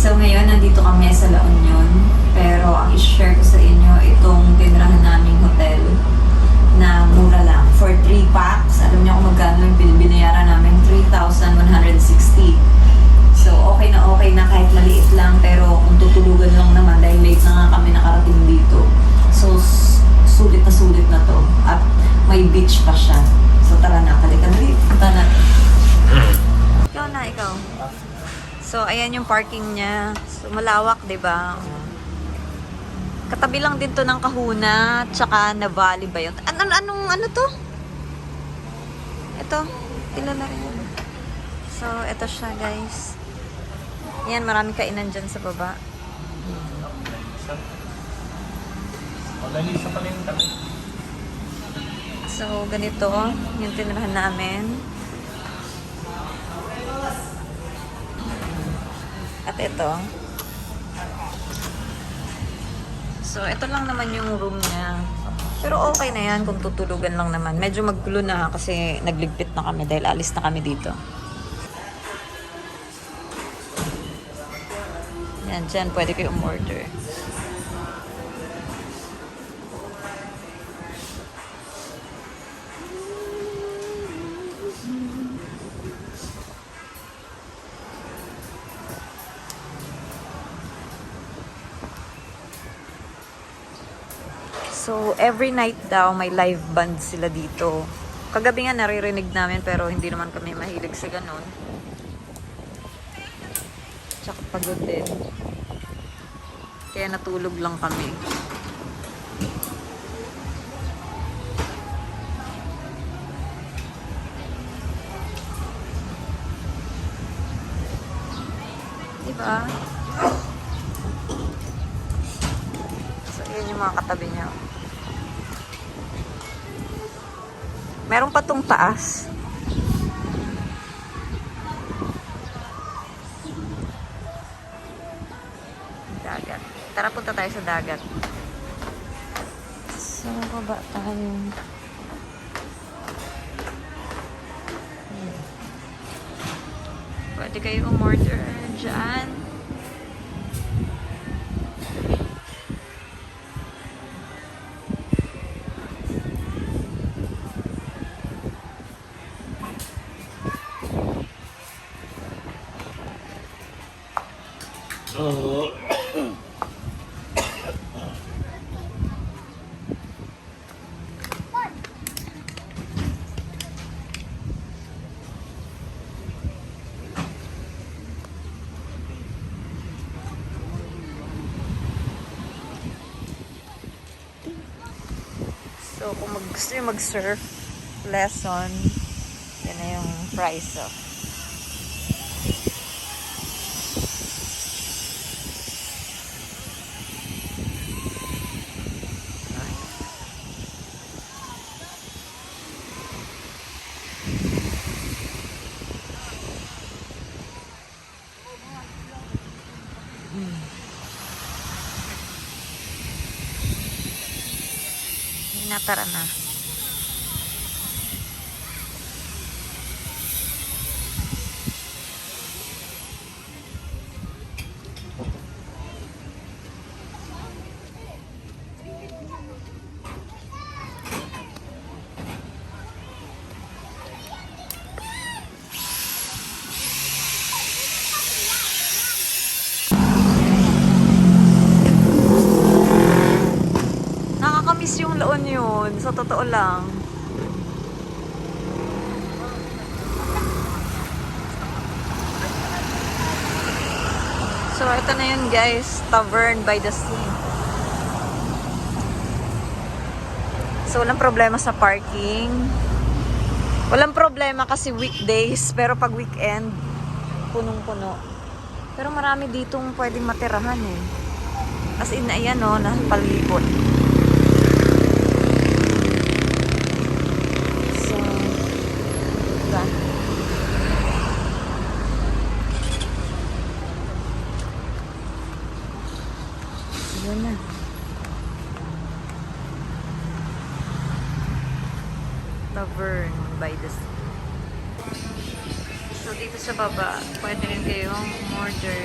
So ngayon, nandito kami sa La Union. Pero ang i-share ko sa inyo itong tinrahan naming hotel na mura lang. For 3 packs, alam niyo kung magkano yung binayaran namin? 3,160. So okay na kahit maliit lang. Pero kung tutulugan lang naman dahil late na nga kami nakarating dito. So sulit na to. At may beach pa siya. So tara na, kalika na rin. Punta na. Ikaw. So, ayan yung parking niya. So, malawak, diba? Katabi lang din to ng Kahuna, tsaka Navali ba yun? Ano to? Ito, kilala rin. So, ito siya, guys. Yan, marami kainan dyan sa baba. So, ganito yung tinirahan namin. At ito. So, ito lang naman yung room niya. Pero okay na yan kung tutulugan lang naman. Medyo maggulo na kasi nagligpit na kami dahil alis na kami dito. Yan, dyan pwede kayo umorder. So, every night daw may live band sila dito. Kagabi nga naririnig namin pero hindi naman kami mahilig sa ganun. Tsaka pagod din. Kaya natulog lang kami. Diba? So, yun yung mga katabi niya. Meron pa tong taas. Dagat. Tara, punta tayo sa dagat. So, baba tayo. Pwede kayo umorder dyan. So, kung gusto nyo mag-surf lesson, yan na yung price of. Tara na. Nakakamiss yung La Union, sa totoo lang. So, ito na yun guys, Tavern by the Sea. So, walang problema sa parking. Walang problema kasi weekdays, pero pag weekend, punong-puno. Pero marami ditong pwedeng matirahan eh. As in, ayan o, napalibot. So, diba? Yun na. Tavern by the Sea. So, dito sa baba, pwede rin kayong order